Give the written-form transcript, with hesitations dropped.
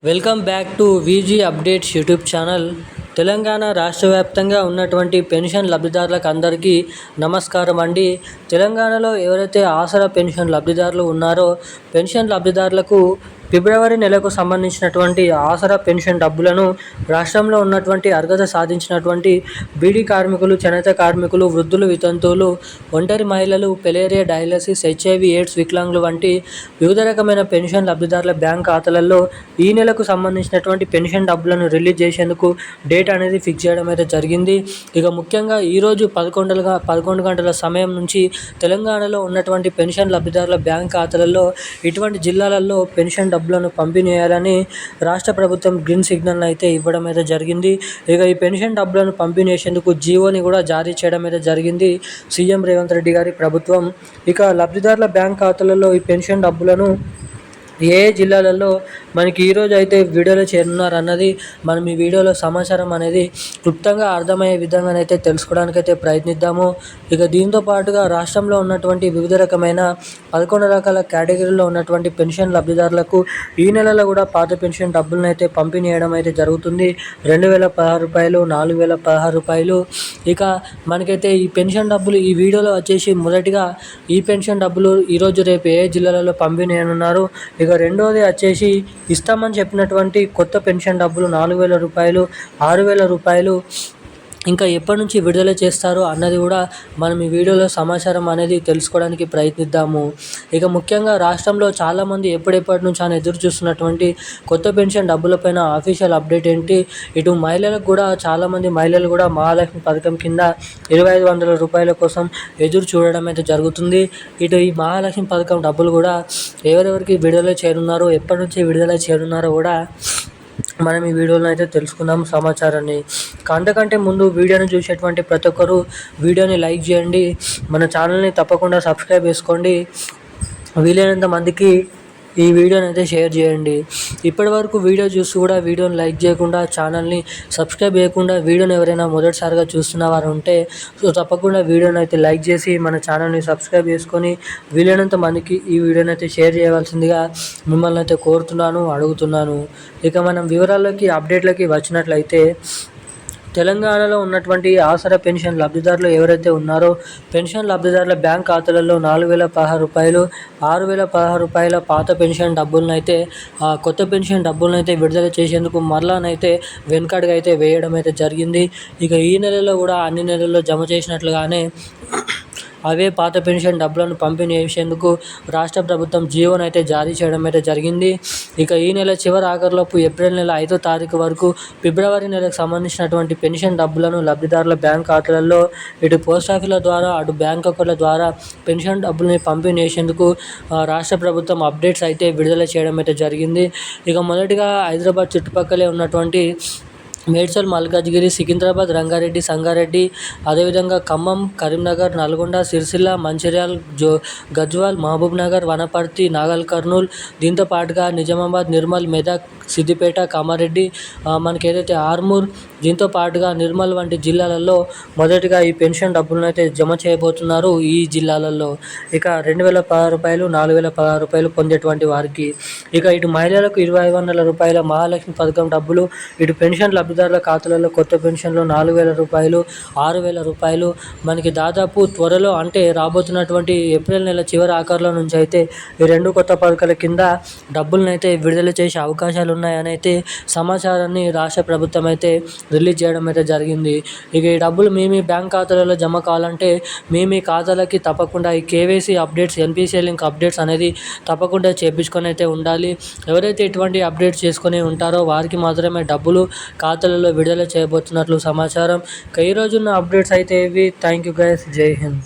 Welcome back to VG updates YouTube channel. Telangana రాష్ట్ర వ్యాప్తంగా ఉన్నటువంటి పెన్షన్ లబ్ధిదారులకు అందరికీ నమస్కారం అండి. తెలంగాణలో ఎవరైతే ఆసరా పెన్షన్ లబ్ధిదారులు ఉన్నారో పెన్షన్ లబ్ధిదారులకు ఫిబ్రవరి నెలకు సంబంధించినటువంటి ఆసరా పెన్షన్ డబ్బులను రాష్ట్రంలో ఉన్నటువంటి అర్హత సాధించినటువంటి బీడీ కార్మికులు, చేనేత కార్మికులు, వృద్ధులు, వితంతువులు, ఒంటరి మహిళలు, పెలేరియా, డయాలసిస్, హెచ్ఐవి, ఎయిడ్స్, వికలాంగులు వంటి వివిధ రకమైన పెన్షన్ లబ్ధిదారుల బ్యాంక్ ఖాతాలలో ఈ నెలకు సంబంధించినటువంటి పెన్షన్ డబ్బులను రిలీజ్ చేసేందుకు డేట్ అనేది ఫిక్స్ చేయడం అయితే జరిగింది. ఇక ముఖ్యంగా ఈరోజు 11 గంటల సమయం నుంచి తెలంగాణలో ఉన్నటువంటి పెన్షన్ లబ్ధిదారుల బ్యాంక్ ఖాతాలలో ఇటువంటి జిల్లాలలో పెన్షన్ డబ్బులను పంపిణీ చేయాలని రాష్ట్ర ప్రభుత్వం గ్రీన్ సిగ్నల్ అయితే ఇవ్వడం అయితే జరిగింది. ఇక ఈ పెన్షన్ డబ్బులను పంపిణీ చేసేందుకు జీవోని కూడా జారీ చేయడం అయితే జరిగింది సీఎం రేవంత్ రెడ్డి గారి ప్రభుత్వం. ఇక లబ్ధిదారుల బ్యాంక్ ఖాతాలలో ఈ పెన్షన్ డబ్బులను ఏ జిల్లాలలో మనకి ఈరోజు అయితే వీడియోలో చేరున్నారు అన్నది మనం ఈ వీడియోలో సమాచారం అనేది క్లుప్తంగా అర్థమయ్యే విధంగానైతే తెలుసుకోవడానికైతే ప్రయత్నిద్దాము. ఇక దీంతో పాటుగా రాష్ట్రంలో ఉన్నటువంటి వివిధ రకమైన 11 రకాల కేటగిరీలో ఉన్నటువంటి పెన్షన్ లబ్ధిదారులకు ఈ నెలలో కూడా పాత పెన్షన్ డబ్బులను అయితే పంపిణీ చేయడం అయితే జరుగుతుంది. 2016 రూపాయలు, 4016 రూపాయలు. ఇక మనకైతే ఈ పెన్షన్ డబ్బులు ఈ వీడియోలో వచ్చేసి మొదటిగా ఈ పెన్షన్ డబ్బులు ఈరోజు రేపు ఏ జిల్లాలలో పంపిణీ చేయనున్నారు. ఇక రెండోది వచ్చేసి ఇస్తామని చెప్పినటువంటి కొత్త పెన్షన్ డబ్బులు 4000 రూపాయలు, 6000 రూపాయలు ఇంకా ఎప్పటి నుంచి విడుదల చేస్తారో అన్నది కూడా మనం ఈ వీడియోలో సమాచారం అనేది తెలుసుకోవడానికి ప్రయత్నిద్దాము. ఇక ముఖ్యంగా రాష్ట్రంలో చాలామంది ఎప్పటి నుంచి ఆయన ఎదురు చూస్తున్నటువంటి కొత్త పెన్షన్ డబ్బులపైన ఆఫీషియల్ అప్డేట్ ఏంటి, ఇటు మహిళలకు కూడా చాలామంది మహిళలు కూడా మహాలక్ష్మి పథకం కింద 2500 రూపాయల కోసం ఎదురు చూడడం అయితే జరుగుతుంది. ఇటు ఈ మహాలక్ష్మి పథకం డబ్బులు కూడా ఎవరెవరికి విడుదల చేయనున్నారో, ఎప్పటి నుంచి విడుదల చేయనున్నారో కూడా మనం ఈ వీడియోలో అయితే తెలుసుకుందాం సమాచారాన్ని. అంతకంటే ముందు వీడియోని చూసేటువంటి ప్రతి ఒక్కరు వీడియోని లైక్ చేయండి, మన ఛానల్ని తప్పకుండా సబ్స్క్రైబ్ చేసుకోండి, వీలైనంత మందికి ఈ వీడియోని అయితే షేర్ చేయండి. ఇప్పటి వరకు వీడియో చూసి కూడా వీడియోని లైక్ చేయకుండా, ఛానల్ని సబ్స్క్రైబ్ చేయకుండా వీడియోని ఎవరైనా మొదటిసారిగా చూస్తున్న వారు ఉంటే తప్పకుండా వీడియోని అయితే లైక్ చేసి మన ఛానల్ని సబ్స్క్రైబ్ చేసుకొని వీలైనంత మందికి ఈ వీడియోని అయితే షేర్ చేయవలసిందిగా మిమ్మల్ని అయితే కోరుతున్నాను, అడుగుతున్నాను. ఇక మనం వివరాల్లోకి, అప్డేట్లకి వచ్చినట్లయితే తెలంగాణలో ఉన్నటువంటి ఆసరా పెన్షన్ లబ్ధిదారులు ఎవరైతే ఉన్నారో పెన్షన్ లబ్ధిదారుల బ్యాంక్ ఖాతాలలో 4016 రూపాయలు, 6016 రూపాయల పాత పెన్షన్ డబ్బులను అయితే కొత్త పెన్షన్ డబ్బులను అయితే విడుదల చేసేందుకు మరలానైతే వెనుకడుగు అయితే వేయడం అయితే జరిగింది. ఇక ఈ నెలలో కూడా అన్ని నెలల్లో జమ చేసినట్లుగానే అవే పాత పెన్షన్ డబ్బులను పంపిణీ చేసేందుకు రాష్ట్ర ప్రభుత్వం జీవోను అయితే జారీ చేయడం అయితే జరిగింది. ఇక ఈ నెల చివరి ఆఖరులోపు ఏప్రిల్ నెల 5వ తారీఖు వరకు ఫిబ్రవరి నెలకు సంబంధించినటువంటి పెన్షన్ డబ్బులను లబ్ధిదారుల బ్యాంక్ ఖాతాలలో ఇటు పోస్టాఫీల ద్వారా, అటు బ్యాంక్ అకౌంట్ల ద్వారా పెన్షన్ డబ్బుల్ని పంపిణీ చేసేందుకు రాష్ట్ర ప్రభుత్వం అప్డేట్స్ అయితే విడుదల చేయడం అయితే జరిగింది. ఇక మొదటిగా హైదరాబాద్ చుట్టుపక్కలే ఉన్నటువంటి మేడ్చల్, మల్కాజ్గిరి, సికింద్రాబాద్, రంగారెడ్డి, సంగారెడ్డి, అదేవిధంగా ఖమ్మం, కరీంనగర్, నల్గొండ, సిరిసిల్ల, మంచిర్యాల్, గజ్వాల్, మహబూబ్ నగర్, వనపర్తి, నాగల్ కర్నూల్, దీంతో పాటుగా నిజామాబాద్, నిర్మల్, మెదక్, సిద్దిపేట, కామారెడ్డి, మనకి ఏదైతే ఆర్మూర్, దీంతో పాటుగా నిర్మల్ వంటి జిల్లాలలో మొదటిగా ఈ పెన్షన్ డబ్బులను అయితే జమ చేయబోతున్నారు ఈ జిల్లాలలో. ఇక 2016 రూపాయలు, 4016 రూపాయలు పొందేటువంటి వారికి. ఇక ఇటు మహిళలకు 2500 రూపాయల మహాలక్ష్మి పథకం డబ్బులు, ఇటు పెన్షన్ లబ్ధిదారుల ఖాతాలలో కొత్త పెన్షన్లు 4000 రూపాయలు, 6000 రూపాయలు మనకి దాదాపు త్వరలో అంటే రాబోతున్నటువంటి ఏప్రిల్ నెల చివరి ఆఖరులో నుంచి అయితే ఈ రెండు కొత్త పథకాల కింద డబ్బులను అయితే విడుదల చేసే అవకాశాలు ఉన్నాయని అయితే సమాచారాన్ని రాష్ట్ర ప్రభుత్వం అయితే రిలీజ్ చేయడం అయితే జరిగింది. ఇక ఈ డబ్బులు మీ బ్యాంక్ ఖాతాలలో జమ కావాలంటే మీ ఖాతాలకి తప్పకుండా ఈ KYC updates, NPCI link updates అనేది తప్పకుండా చేయించుకొని అయితే ఉండాలి. ఎవరైతే ఇటువంటి అప్డేట్స్ చేసుకొని ఉంటారో వారికి మాత్రమే డబ్బులు ఖాతాలలో విడుదల చేయబోతున్నట్లు సమాచారం. ఈ రోజున్న అప్డేట్స్ అయితే ఇవి. థ్యాంక్ యూ గైస్, జై హింద్.